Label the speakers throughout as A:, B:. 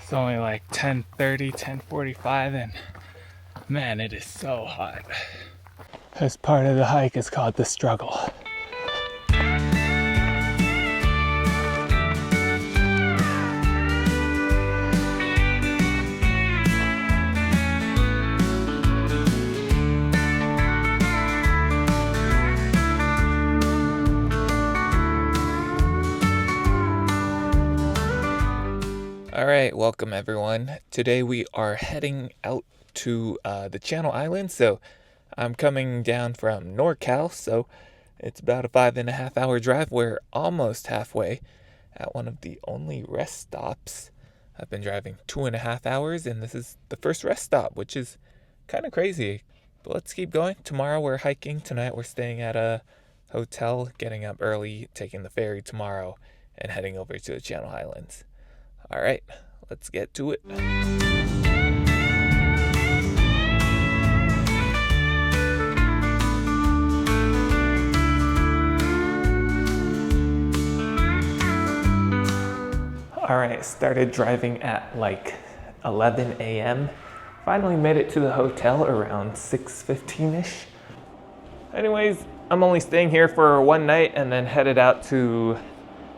A: It's only like 10:30, 10:45, and man, it is so hot. This part of the hike is called the struggle. Alright, welcome everyone. Today we are heading out to the Channel Islands. So I'm coming down from NorCal, so it's about a 5.5 hour drive. We're almost halfway at one of the only rest stops. I've been driving 2.5 hours and this is the first rest stop, which is kind of crazy. But let's keep going. Tomorrow we're hiking. Tonight we're staying at a hotel, getting up early, taking the ferry tomorrow, and heading over to the Channel Islands. All right, let's get to it. All right, started driving at like 11 a.m. Finally made it to the hotel around 6:15-ish. Anyways, I'm only staying here for one night and then headed out to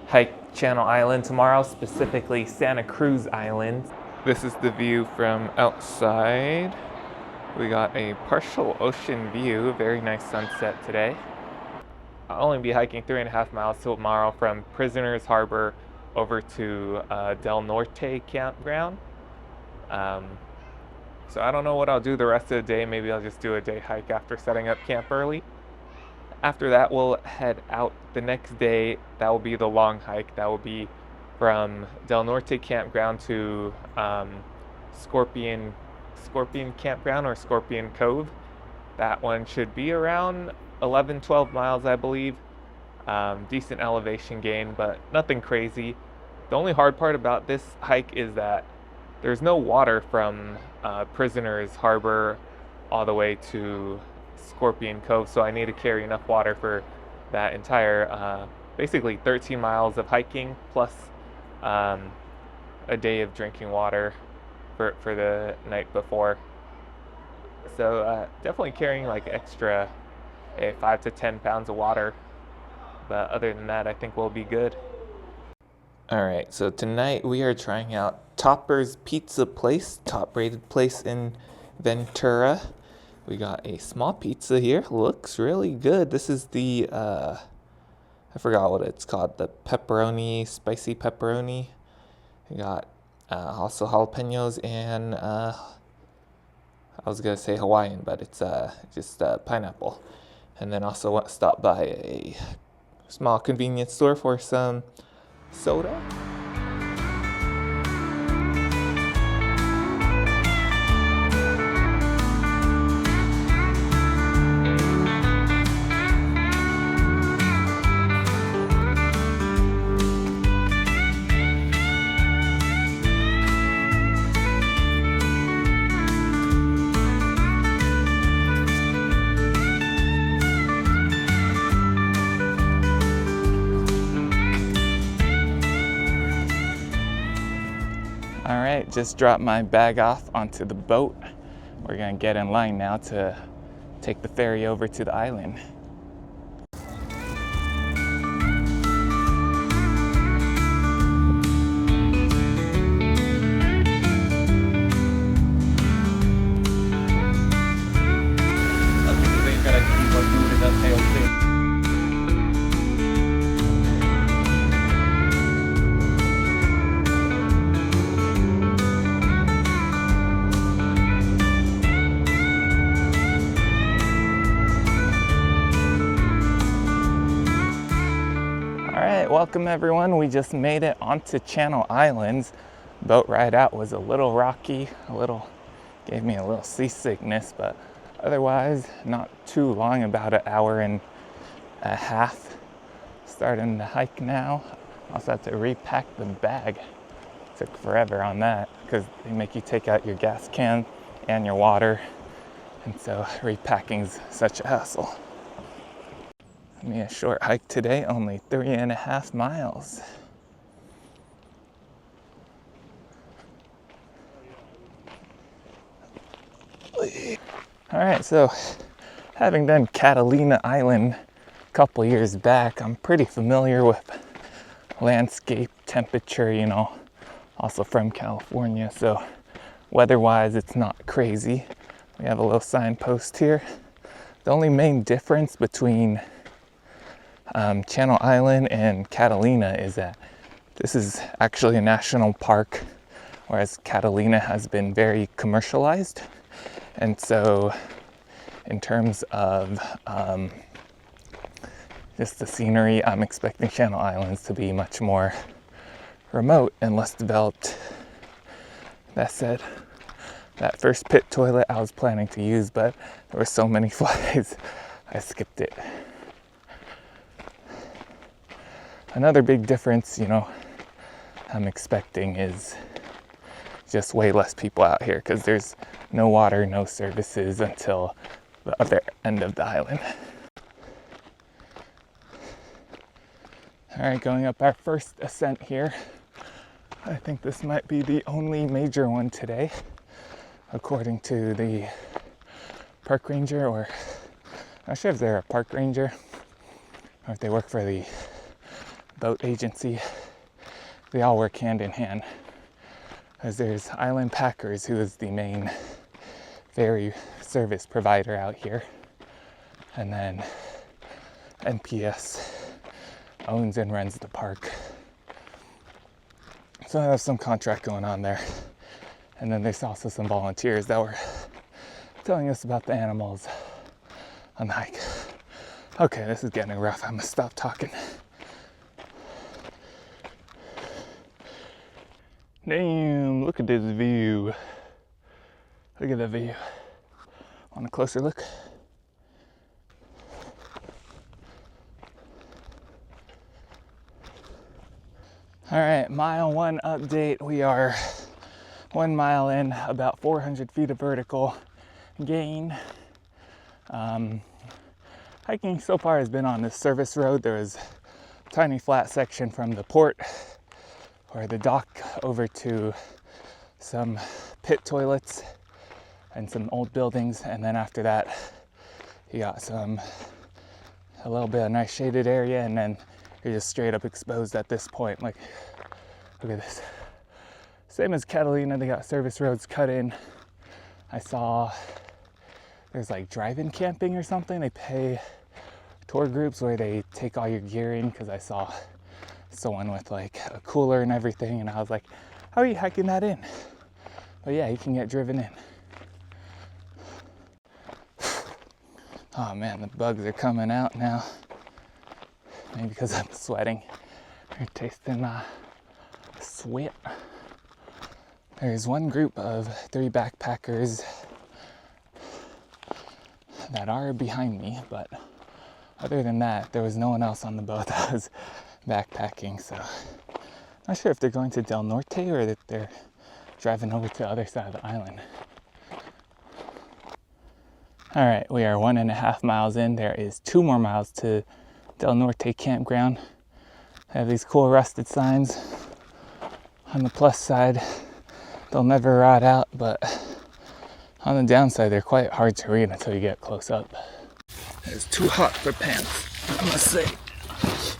A: hike Channel Island tomorrow, specifically Santa Cruz Island. This is the view from outside. We got a partial ocean view, very nice sunset today. I'll only be hiking 3.5 miles tomorrow from Prisoners Harbor over to Del Norte campground. So I don't know what I'll do the rest of the day. Maybe I'll just do a day hike after setting up camp early. After that, we'll head out the next day. That will be the long hike. That will be from Del Norte campground to Scorpion campground or Scorpion Cove. That one should be around 11-12 miles, I believe. Decent elevation gain, but nothing crazy. The only hard part about this hike is that there's no water from Prisoners Harbor all the way to Scorpion Cove, so I need to carry enough water for that entire basically 13 miles of hiking plus a day of drinking water for the night before. So definitely carrying like extra 5 to 10 pounds of water, but other than that I think we'll be good. Alright, so tonight we are trying out Topper's Pizza Place, top rated place in Ventura. We got a small pizza here. Looks really good. This is the, I forgot what it's called. The pepperoni, spicy pepperoni. We got also jalapenos and, I was going to say Hawaiian, but it's just pineapple. And then also stopped by a small convenience store for some soda. Alright, just dropped my bag off onto the boat. We're gonna get in line now to take the ferry over to the island. Welcome everyone, we just made it onto Channel Islands. Boat ride out was a little rocky, gave me a little seasickness, but otherwise not too long, about an hour and a half. Starting the hike now. Also have to repack the bag. Took forever on that because they make you take out your gas can and your water, and so repacking's such a hassle. Me a short hike today, only 3.5 miles.
B: Alright, so having done Catalina Island a couple years back, I'm pretty familiar with landscape, temperature, you know, also from California, so weather-wise it's not crazy. We have a little signpost here. The only main difference between Channel Island and Catalina is that this is actually a national park, whereas Catalina has been very commercialized. And so in terms of just the scenery, I'm expecting Channel Islands to be much more remote and less developed. That said, that first pit toilet I was planning to use, but there were so many flies, I skipped it. Another big difference, you know, I'm expecting is just way less people out here because there's no water, no services until the other end of the island. All right, going up our first ascent here. I think this might be the only major one today, according to the park ranger, or I'm not sure if they're a park ranger or if they work for the boat agency. They all work hand in hand, as there's Island Packers, who is the main ferry service provider out here, and then NPS owns and runs the park. So I have some contract going on there. And then there's also some volunteers that were telling us about the animals on the hike. Okay, this is getting rough. I'm gonna stop talking. Damn, look at this view. Look at the view. Want a closer look? All right, mile one update. We are 1 mile in, about 400 feet of vertical gain. Hiking so far has been on this service road. There was a tiny flat section from the port or the dock over to some pit toilets and some old buildings, and then after that you got a little bit of nice shaded area, and then you're just straight up exposed at this point. Like, look at this. Same as Catalina, they got service roads cut in. I saw there's like drive-in camping or something. They pay tour groups where they take all your gear in, because I saw someone with like a cooler and everything, and I was like, how are you hiking that in? But yeah, you can get driven in. Oh man, the bugs are coming out now. Maybe because I'm sweating. They're tasting my sweat. There's one group of 3 backpackers that are behind me, but other than that, there was no one else on the boat that was backpacking, so not sure if they're going to Del Norte or that they're driving over to the other side of the island. All right, we are 1.5 miles in. There is 2 more miles to Del Norte campground. I have these cool rusted signs. On the plus side, they'll never rot out, but on the downside, they're quite hard to read until you get close up. It's too hot for pants, I must say.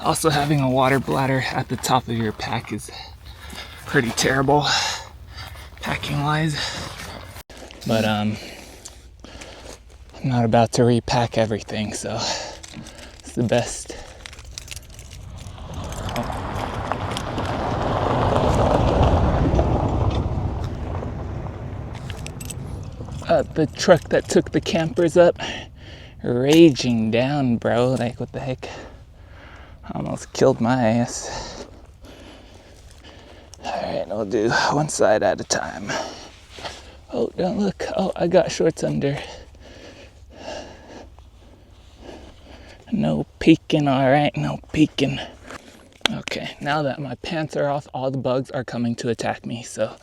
B: Also, having a water bladder at the top of your pack is pretty terrible, packing wise. But I'm not about to repack everything, so it's the best. The truck that took the campers up, raging down, bro. Like, what the heck? Almost killed my ass. Alright, I'll do one side at a time. Oh, don't look. Oh, I got shorts under. No peeking, alright? No peeking. Okay, now that my pants are off, all the bugs are coming to attack me, so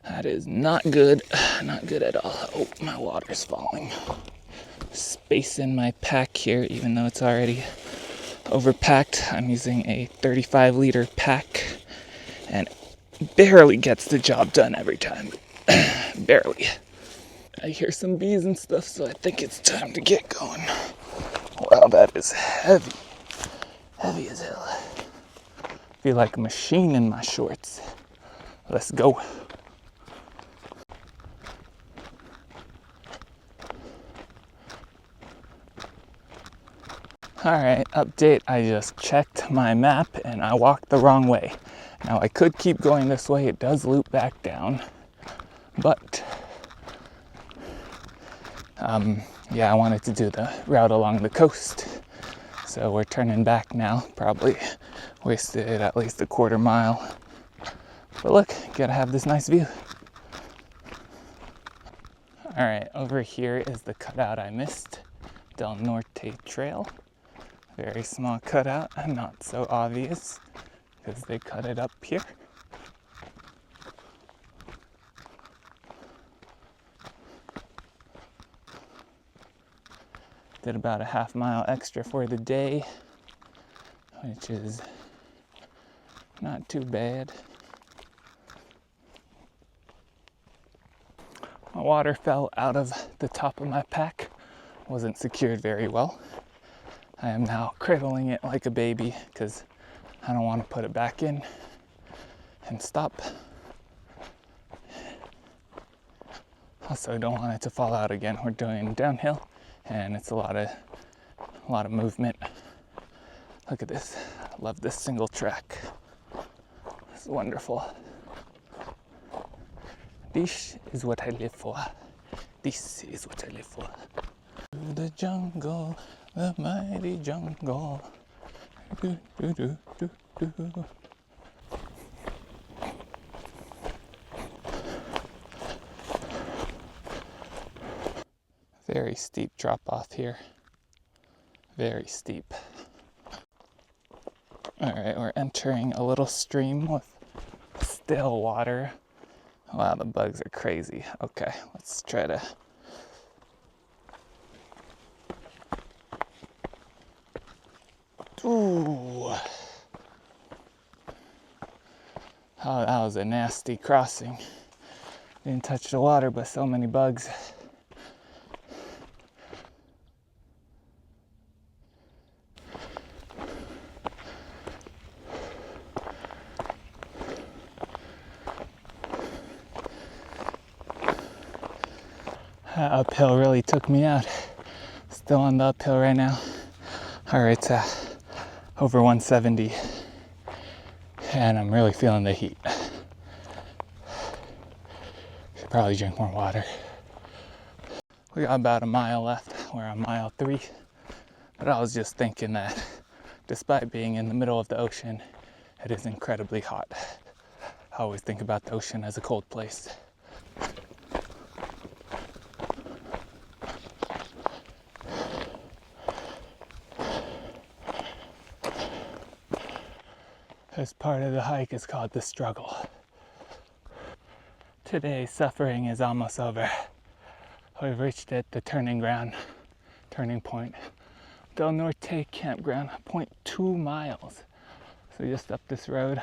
B: that is not good. Not good at all. Oh, my water's falling. Space in my pack here, even though it's already overpacked. I'm using a 35-liter pack, and it barely gets the job done every time. Barely. I hear some bees and stuff, so I think it's time to get going. Wow, that is heavy. Heavy as hell. Feel like a machine in my shorts. Let's go. Alright, update. I just checked my map and I walked the wrong way. Now I could keep going this way, it does loop back down. But, yeah, I wanted to do the route along the coast. So we're turning back now. Probably wasted at least a quarter mile. But look, gotta have this nice view. Alright, over here is the cutout I missed. Del Norte Trail. Very small cutout and not so obvious because they cut it up here. Did about a half mile extra for the day, which is not too bad. My water fell out of the top of my pack, wasn't secured very well. I am now cradling it like a baby because I don't want to put it back in and stop. Also don't want it to fall out again. We're doing downhill and it's a lot of movement. Look at this. I love this single track. It's wonderful. This is what I live for. This is what I live for. The jungle, the mighty jungle. Do, do, do, do, do. Very steep drop off here. Very steep. All right, we're entering a little stream with still water. Wow, the bugs are crazy. Okay, let's try to. Ooh. Oh, that was a nasty crossing. Didn't touch the water, but so many bugs. That uphill really took me out. Still on the uphill right now. All right, it's over 170, and I'm really feeling the heat. Should probably drink more water. We got about a mile left. We're on mile 3, but I was just thinking that despite being in the middle of the ocean, it is incredibly hot. I always think about the ocean as a cold place. This part of the hike is called the struggle. Today's suffering is almost over. We've reached it, the turning point. Del Norte campground, 0.2 miles. So just up this road,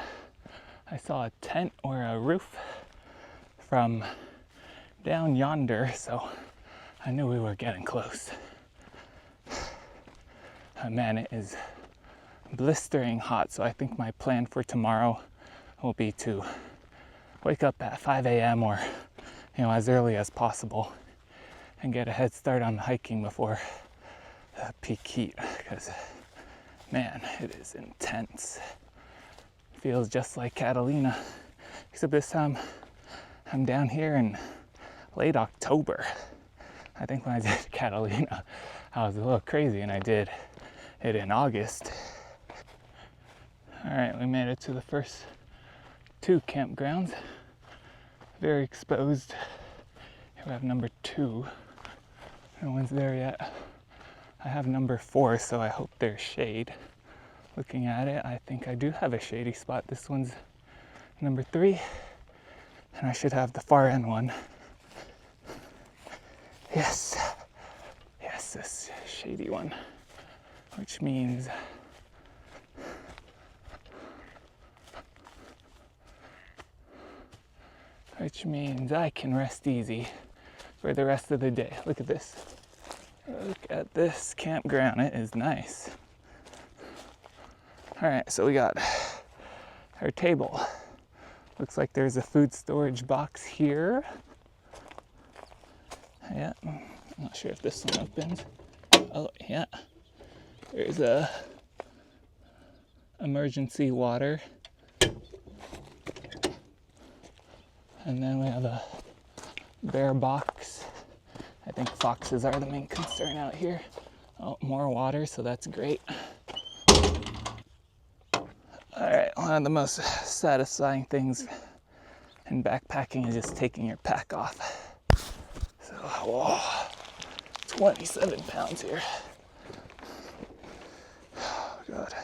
B: I saw a tent or a roof from down yonder, so I knew we were getting close. Man, it is blistering hot, so I think my plan for tomorrow will be to wake up at 5 a.m. or as early as possible and get a head start on the hiking before peak heat, because man, it is intense. Feels just like Catalina, except this time I'm down here in late October. I think when I did Catalina I was a little crazy and I did it in August. All right, we made it to the first 2 campgrounds. Very exposed. Here we have number 2. No one's there yet. I have number 4, so I hope there's shade. Looking at it, I think I do have a shady spot. This one's number 3, and I should have the far end one. Yes, this shady one, which means I can rest easy for the rest of the day. Look at this. Look at this campground. It is nice. All right, so we got our table. Looks like there's a food storage box here. Yeah, I'm not sure if this one opens. Oh, yeah. There's a emergency water. And then we have a bear box. I think foxes are the main concern out here. Oh, more water, so that's great. All right, one of the most satisfying things in backpacking is just taking your pack off. So, whoa, 27 pounds here. Oh, God.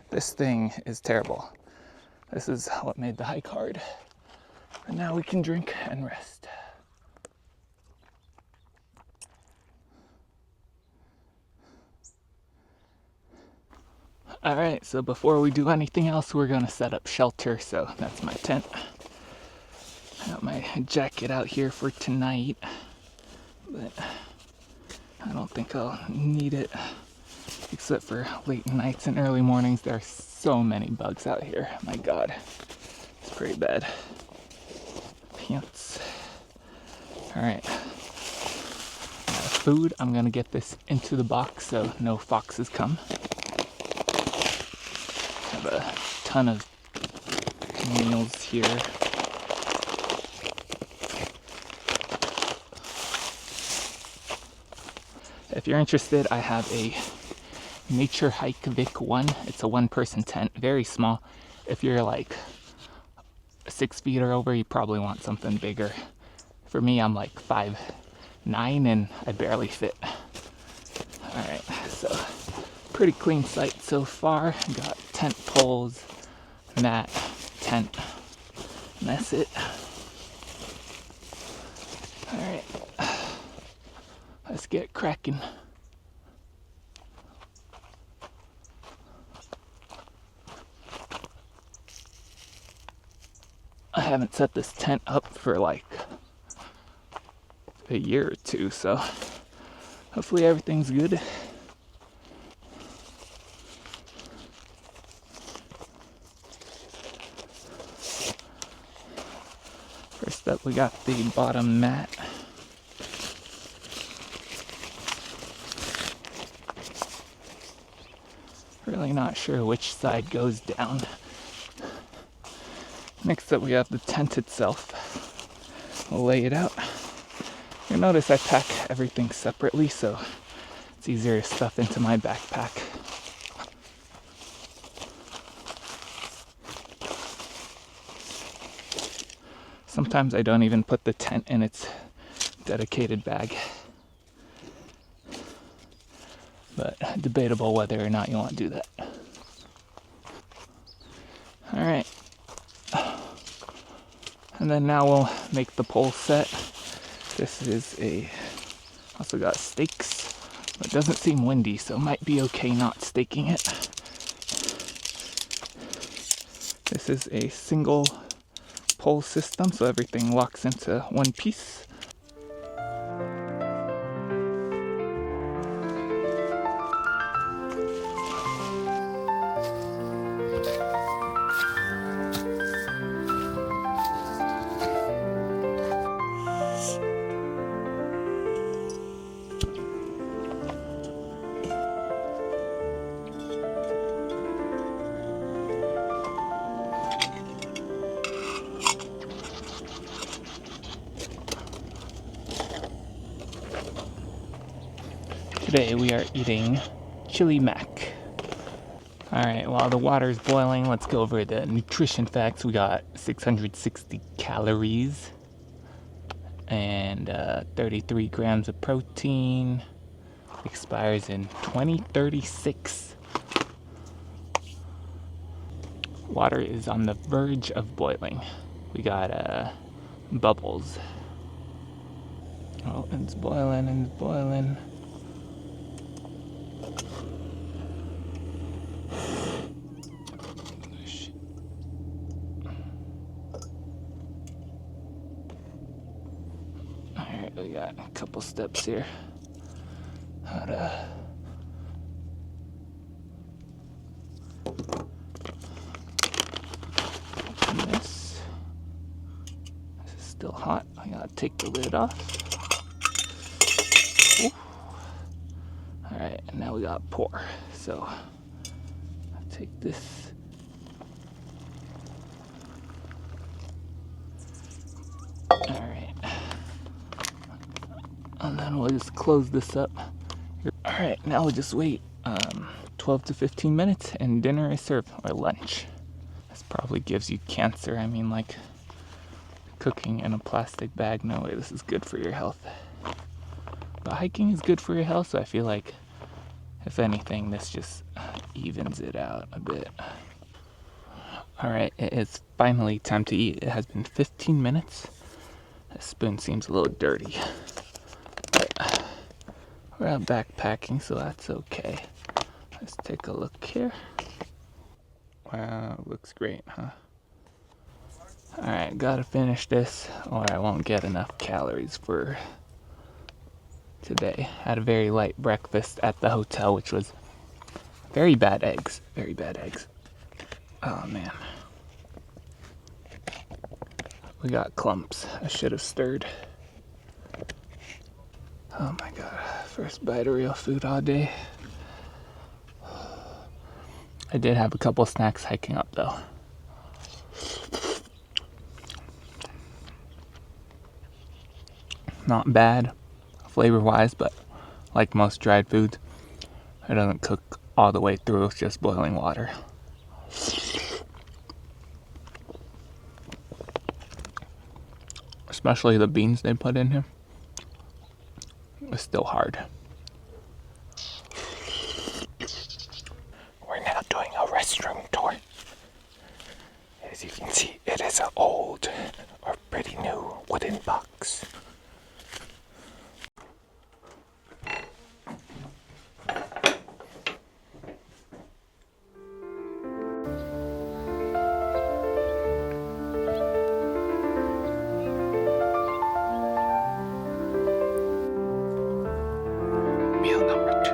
B: This thing is terrible. This is what made the hike hard. And now we can drink and rest. All right, so before we do anything else, we're gonna set up shelter. So that's my tent. I got my jacket out here for tonight, but I don't think I'll need it, except for late nights and early mornings. There are so many bugs out here. My God, it's pretty bad. Pants. All right. Food, I'm gonna get this into the box so no foxes come. Have a ton of meals here. If you're interested, I have a Nature Hike Vic 1. It's a one-person tent, very small. If you're like 6 feet or over, you probably want something bigger. For me, I'm like 5'9" and I barely fit. All right, so pretty clean site so far. Got tent poles, mat, tent, and that's it. All right, let's get cracking. I haven't set this tent up for like a year or two, so hopefully everything's good. First up, we got the bottom mat. Really not sure which side goes down. Next up, we have the tent itself. We'll lay it out. You'll notice I pack everything separately, so it's easier to stuff into my backpack. Sometimes I don't even put the tent in its dedicated bag. But debatable whether or not you want to do that. All right. And then now we'll make the pole set. This is also got stakes, but it doesn't seem windy, so it might be okay not staking it. This is a single pole system, so everything locks into one piece. Today we are eating chili mac. All right, while the water is boiling, let's go over the nutrition facts. We got 660 calories and 33 grams of protein. Expires in 2036. Water is on the verge of boiling. We got bubbles. Oh, it's boiling and it's boiling. Alright, we got a couple steps here. How to open this. This is still hot. I gotta take the lid off. Alright, and now we gotta pour. So I'll take this. Alright. And then we'll just close this up. Alright, now we'll just wait 12 to 15 minutes and dinner is served, or lunch. This probably gives you cancer. I mean, like, cooking in a plastic bag, no way this is good for your health. But hiking is good for your health, so I feel like, if anything, this just evens it out a bit. Alright, it is finally time to eat. It has been 15 minutes. This spoon seems a little dirty. But we're out backpacking, so that's okay. Let's take a look here. Wow, looks great, huh? Alright, gotta finish this or I won't get enough calories for today. Had a very light breakfast at the hotel, which was very bad eggs. Very bad eggs. Oh man. We got clumps. I should have stirred. Oh my god. First bite of real food all day. I did have a couple snacks hiking up though. Not bad flavor wise, but like most dried foods, it doesn't cook all the way through. It's just boiling water. Especially the beans they put in here. It's still hard. We're now doing a restroom tour. As you can see, it is an old or pretty new wooden box. Meal number 2.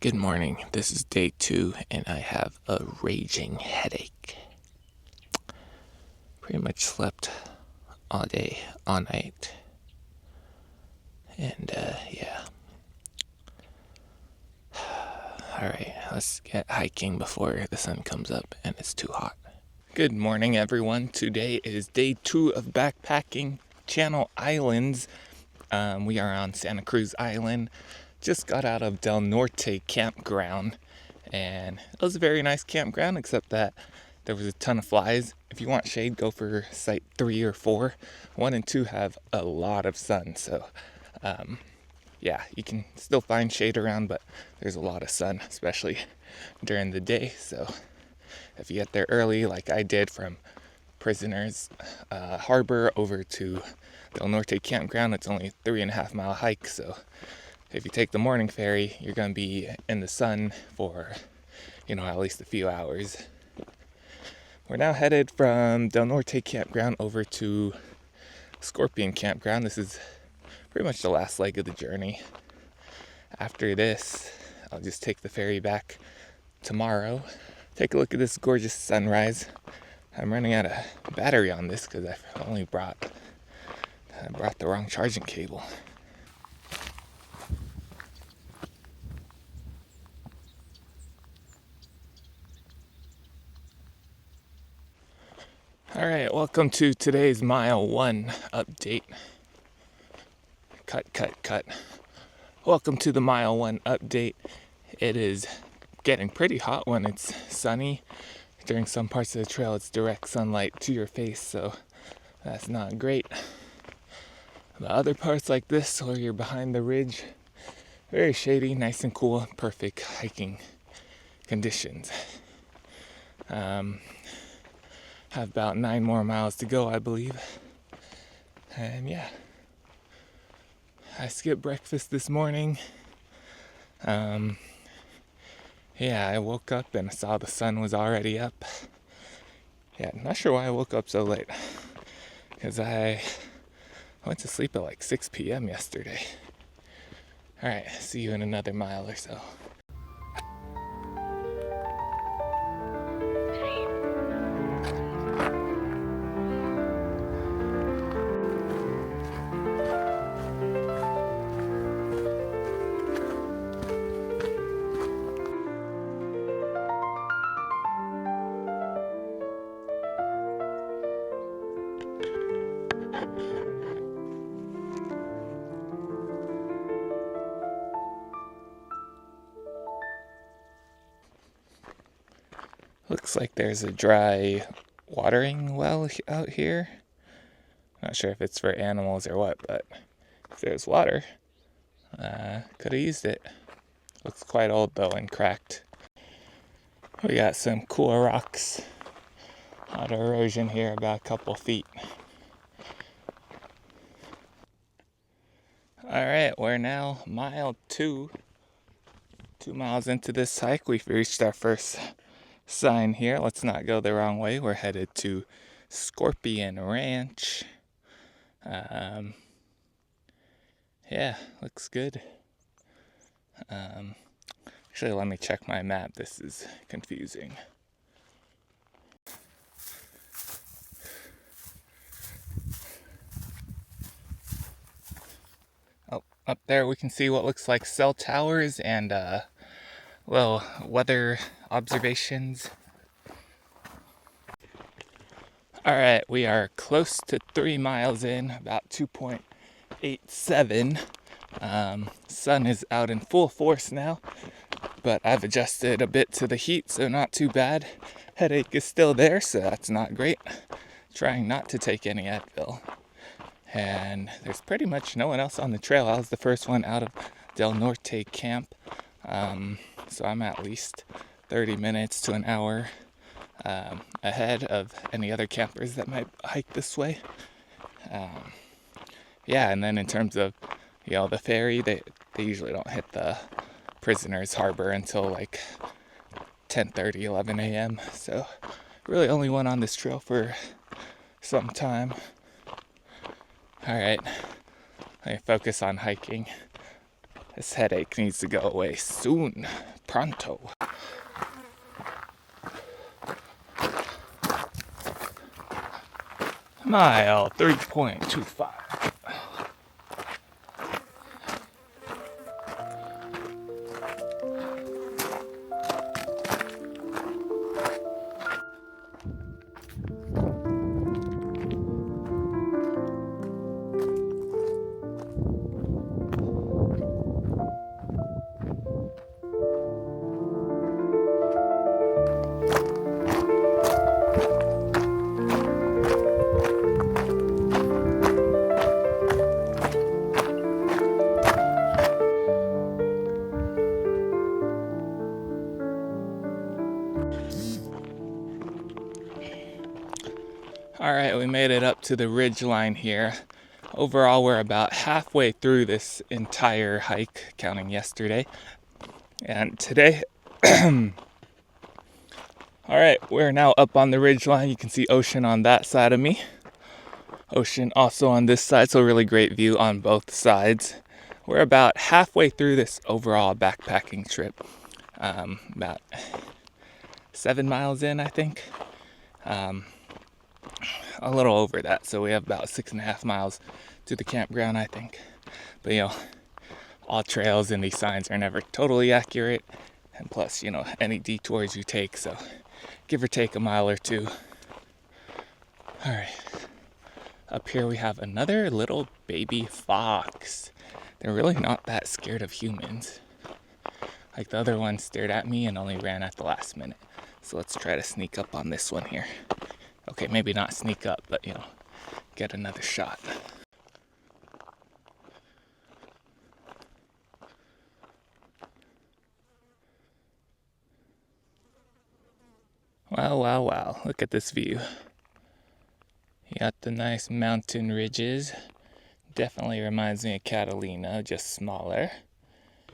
B: Good morning. This is day 2 and I have a raging headache. Pretty much slept all day, all night. And yeah. Alright, let's get hiking before the sun comes up and it's too hot. Good morning, everyone. Today is day 2 of backpacking Channel Islands. We are on Santa Cruz Island. Just got out of Del Norte campground, and it was a very nice campground, except that there was a ton of flies. If you want shade, go for site 3 or 4. 1 and 2 have a lot of sun, so yeah, you can still find shade around, but there's a lot of sun, especially during the day. So if you get there early, like I did from Prisoners Harbor over to Del Norte campground, it's only a 3.5 mile hike. So if you take the morning ferry, you're going to be in the sun for, at least a few hours. We're now headed from Del Norte campground over to Scorpion campground. This is pretty much the last leg of the journey. After this, I'll just take the ferry back tomorrow. Take a look at this gorgeous sunrise. I'm running out of battery on this because I brought the wrong charging cable. Alright, welcome to today's mile 1 update. Cut. Welcome to the mile 1 update. It is getting pretty hot when it's sunny. During some parts of the trail, it's direct sunlight to your face, so that's not great. The other parts like this, where you're behind the ridge, very shady, nice and cool, perfect hiking conditions. Have about 9 more miles to go, I believe. And yeah, I skipped breakfast this morning. Yeah, I woke up and saw the sun was already up. Yeah, not sure why I woke up so late. Because I went to sleep at like 6 p.m. yesterday. Alright, see you in another mile or so. Looks like there's a dry watering well out here. Not sure if it's for animals or what, but if there's water, could have used it. Looks quite old though and cracked. We got some cool rocks. A lot of erosion here, about a couple feet. Alright, we're now mile 2. 2 miles into this hike, we've reached our first sign here. Let's not go the wrong way. We're headed to Scorpion Ranch. Yeah, looks good. Actually, let me check my map. This is confusing. Oh, up there we can see what looks like cell towers and little weather observations. Alright, we are close to 3 miles in, about 2.87. Sun is out in full force now, but I've adjusted a bit to the heat, so not too bad. Headache is still there, so that's not great. Trying not to take any Advil. And there's pretty much no one else on the trail. I was the first one out of Del Norte camp, so I'm at least 30 minutes to an hour ahead of any other campers that might hike this way. Yeah, and then in terms of, the ferry, they usually don't hit the prisoners harbor until like 10:30, 11 a.m. So really only one on this trail for some time. Alright, let me focus on hiking. This headache needs to go away soon. Pronto. Mile 3.25. Alright, we made it up to the ridge line here. Overall, we're about halfway through this entire hike, counting yesterday. And today, alright, we're now up on the ridge line. You can see ocean on that side of me. Ocean also on this side, so really great view on both sides. We're about halfway through this overall backpacking trip. About 7 miles in, I think. A little over that, so we have about 6.5 miles to the campground, I think. But all trails and these signs are never totally accurate, and plus, any detours you take, so give or take a mile or two. Alright, up here we have another little baby fox. They're really not that scared of humans. Like the other one stared at me and only ran at the last minute. So let's try to sneak up on this one here. Okay, maybe not sneak up, but get another shot. Wow, wow, wow. Look at this view. You got the nice mountain ridges. Definitely reminds me of Catalina, just smaller.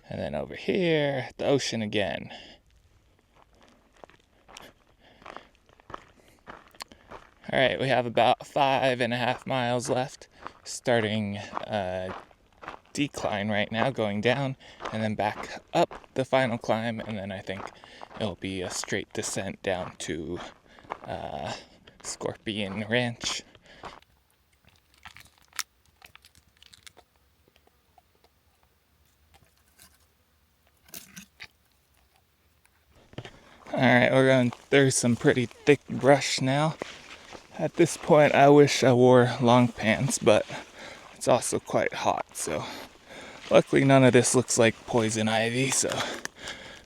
B: And then over here, the ocean again. All right, we have about 5.5 miles left, starting decline right now, going down and then back up the final climb, and then I think it'll be a straight descent down to Scorpion Ranch. Alright, we're going through some pretty thick brush now. At this point, I wish I wore long pants, but it's also quite hot, so luckily none of this looks like poison ivy, so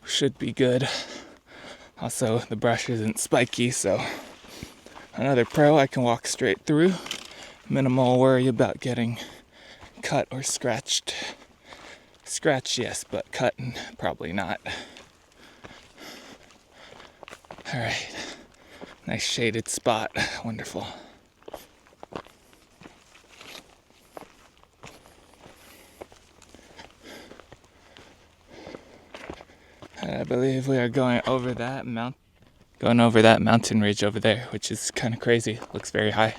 B: we should be good. Also, the brush isn't spiky, so another pro, I can walk straight through. Minimal worry about getting cut or scratched. Scratch, yes, but cut, probably not. Alright, nice shaded spot, wonderful. I believe we are going over that mountain ridge over there, which is kind of crazy. Looks very high.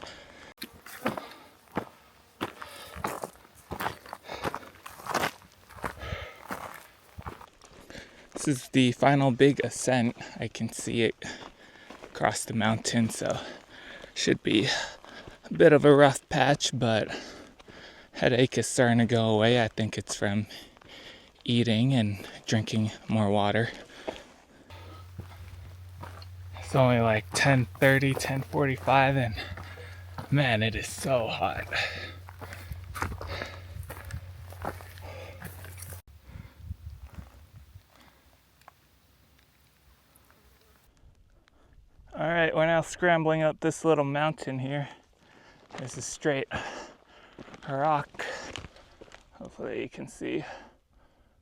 B: This is the final big ascent. I can see it across the mountain, so should be a bit of a rough patch, but headache is starting to go away. I think it's from eating and drinking more water. It's only like 10:30, 10:45, and man, it is so hot. All right, we're now scrambling up this little mountain here. There's a straight rock. Hopefully you can see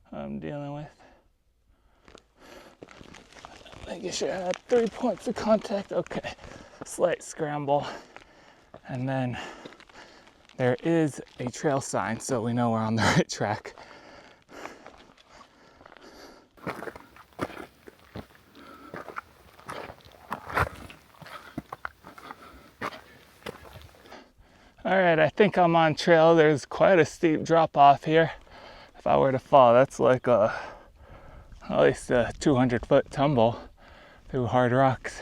B: what I'm dealing with. Making sure I had 3 points of contact. Okay, slight scramble. And then there is a trail sign, so we know we're on the right track. All right, I think I'm on trail. There's quite a steep drop off here. If I were to fall, that's like at least a 200-foot tumble through hard rocks.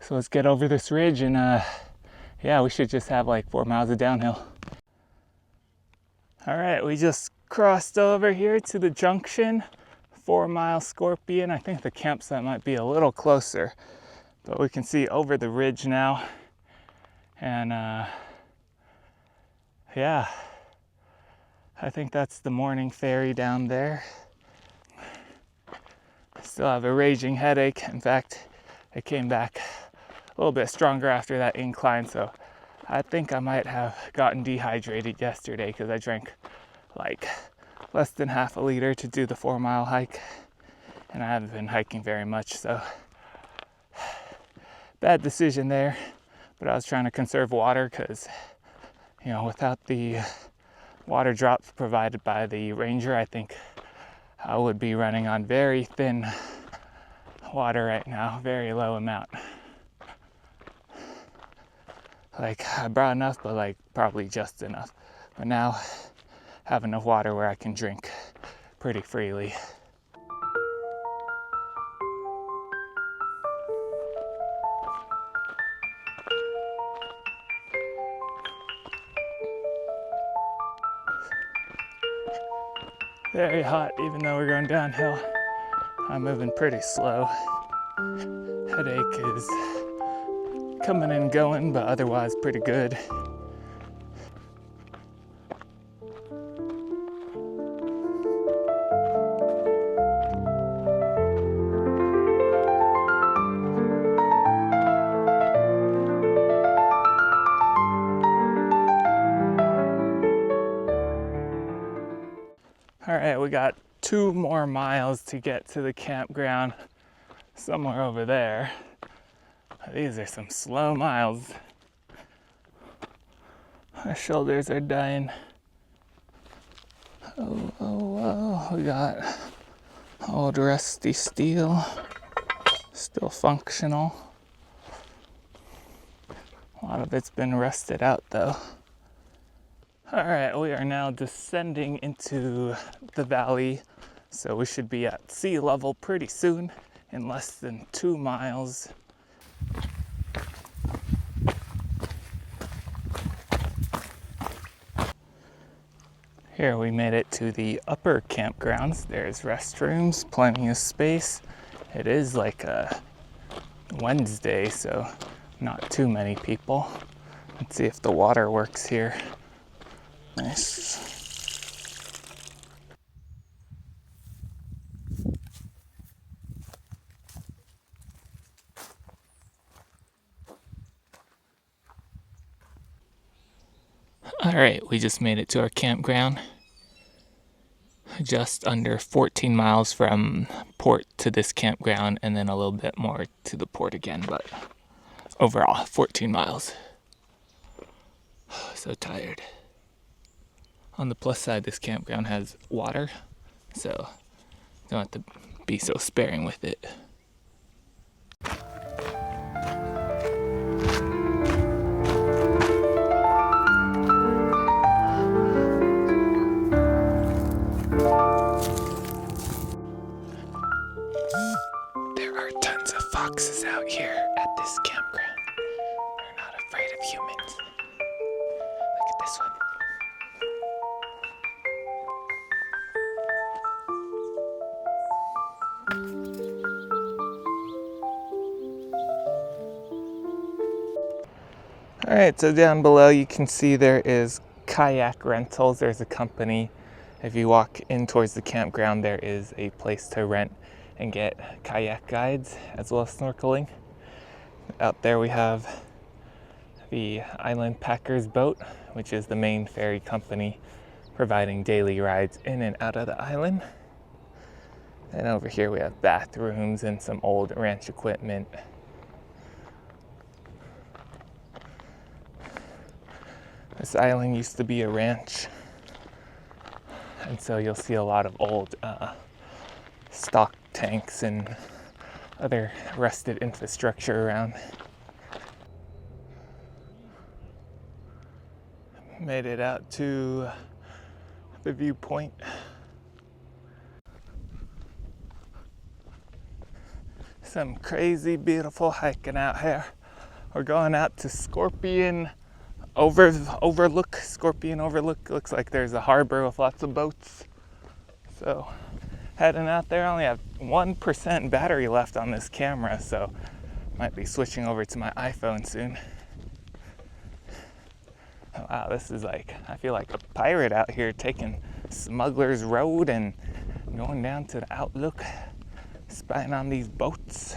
B: So let's get over this ridge, and yeah, we should just have like 4 miles of downhill. All right, we just crossed over here to the junction, 4 Mile Scorpion. I think the campsite might be a little closer, but we can see over the ridge now. And yeah, I think that's the morning ferry down there. I still have a raging headache. In fact, it came back a little bit stronger after that incline, so I think I might have gotten dehydrated yesterday because I drank like less than half a liter to do the 4 mile hike, and I haven't been hiking very much, so bad decision there. But I was trying to conserve water because, you know, without the water drops provided by the ranger, I think I would be running on very thin water right now, very low amount. Like, I brought enough, but like probably just enough. But now I have enough water where I can drink pretty freely. Very hot, even though we're going downhill. I'm moving pretty slow. Headache is coming and going, but otherwise pretty good. All right, we got 2 more miles to get to the campground somewhere over there. These are some slow miles. My shoulders are dying. Oh, we got old rusty steel, still functional. lot of it's been rusted out though. All right, we are now descending into the valley, so we should be at sea level pretty soon, in less than 2 miles. Here we made it to the upper campgrounds. There's restrooms, plenty of space. It is like a Wednesday, so not too many people. Let's see if the water works here. Nice. All right, we just made it to our campground. Just under 14 miles from port to this campground, and then a little bit more to the port again, but overall 14 miles. So tired. On the plus side, this campground has water, so don't have to be so sparing with it. There are tons of foxes out here at this campground. They're not afraid of humans. Look at this one. All right, so down below you can see there is kayak rentals. There's a company. If you walk in towards the campground, there is a place to rent and get kayak guides as well as snorkeling. Out there we have the Island Packers boat, which is the main ferry company providing daily rides in and out of the island. And over here we have bathrooms and some old ranch equipment. This island used to be a ranch, and so you'll see a lot of old stock tanks and other rusted infrastructure around. Made it out to the viewpoint. Some crazy beautiful hiking out here. We're going out to Scorpion Overlook. Scorpion Overlook. Looks like there's a harbor with lots of boats. So heading out there. I only have 1% battery left on this camera, so might be switching over to my iPhone soon. Wow, this is like, I feel like a pirate out here taking Smuggler's Road and going down to the Outlook, spying on these boats.